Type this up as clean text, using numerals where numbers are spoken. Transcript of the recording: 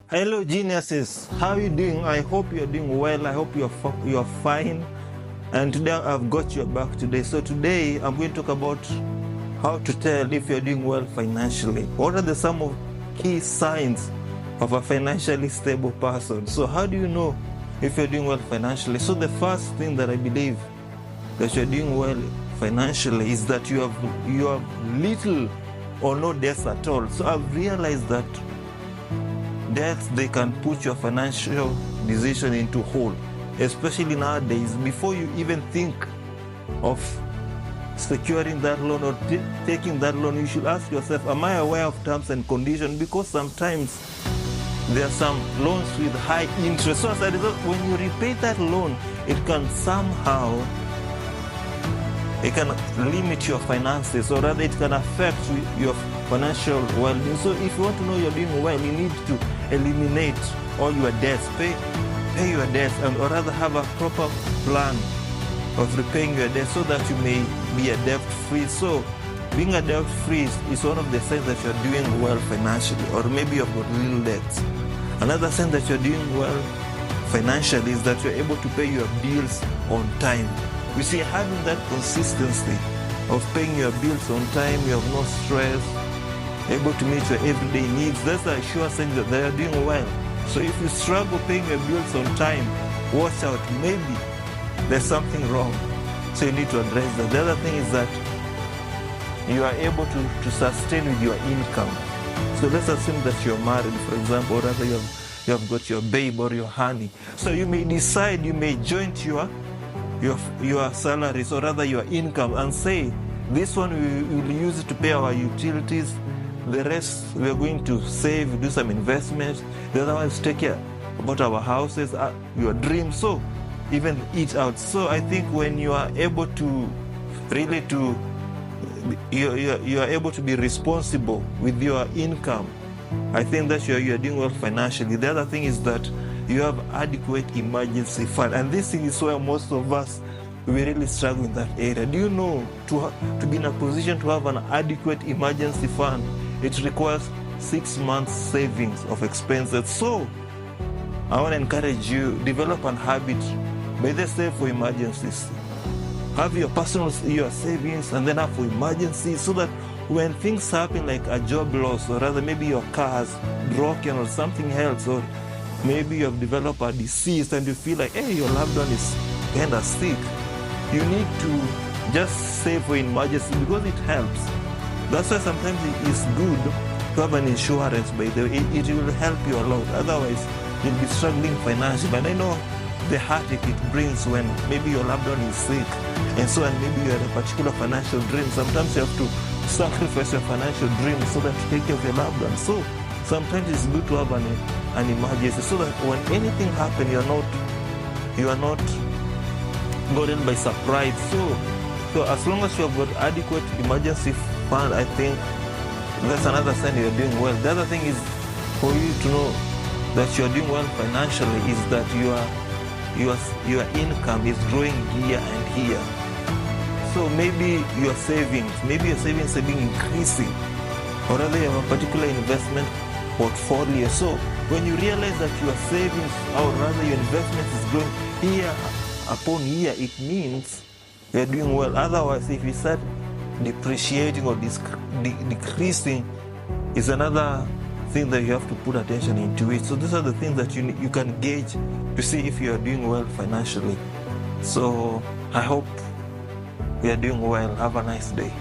Hello geniuses, how are you doing? I hope you're doing well. I hope you're fine. And today I've got your back today. So today I'm going to talk about how to tell if you're doing well financially. What are some of key signs of a financially stable person? So how do you know if you're doing well financially? So the first thing that I believe that you're doing well financially is that you have little or no debts at all. So I've realized that debts, they can put your financial decision into hold, especially nowadays. Before you even think of securing that loan or taking that loan, you should ask yourself, am I aware of terms and conditions? Because sometimes there are some loans with high interest. So as a result, when you repay that loan, it can somehow limit your finances, or rather it can affect your financial well-being. So if you want to know you're doing well, you need to eliminate all your debts, pay your debts, or rather have a proper plan of repaying your debts so that you may be a debt-free. So being a debt-free is one of the signs that you're doing well financially, or maybe you've got little debts. Another sign that you're doing well financially is that you're able to pay your bills on time. You see, having that consistency of paying your bills on time, you have no stress, able to meet your everyday needs, that's a sure sign that they are doing well. So if you struggle paying your bills on time, watch out, maybe there's something wrong. So you need to address that. The other thing is that you are able to sustain with your income. So let's assume that you're married, for example, or rather you have got your babe or your honey. So you may decide, you may joint your salaries, or rather your income, and say, this one we will use it to pay our utilities, the rest we are going to save, do some investments, the other one is take care about our houses, your dreams, so even eat out. So I think when you are able to really you are able to be responsible with your income, I think that you're doing well financially. The other thing is that you have adequate emergency fund, and this thing is where most of us, we really struggle in that area. Do you know, to be in a position to have an adequate emergency fund, it requires 6 months savings of expenses. So I want to encourage you, develop an habit, better save for emergencies. Have your personal savings and then have for emergencies, so that when things happen like a job loss, or rather maybe your car's broken or something else, or maybe you have developed a disease and you feel like, hey, your loved one is kind of sick, you need to just save for emergency, because it helps. That's why sometimes it is good to have an insurance, by the way. It will help you a lot. Otherwise, you'll be struggling financially. But I know the heartache it brings when maybe your loved one is sick, and so, and maybe you have a particular financial dream. Sometimes you have to sacrifice your financial dream so that you take care of your loved one. So sometimes it's good to have an emergency, so that when anything happens, you are not gotten by surprise. So as long as you have got adequate emergency fund, I think that's another sign you're doing well. The other thing is, for you to know that you're doing well financially, is that your income is growing year and year. So maybe your savings are being increasing, or rather you have a particular investment portfolio. So when you realize that your savings, or rather your investment, is growing year upon year, it means you're doing well. Otherwise, if you start depreciating or decreasing, is another thing that you have to put attention into it. So these are the things that you can gauge to see if you are doing well financially. So I hope we are doing well. Have a nice day.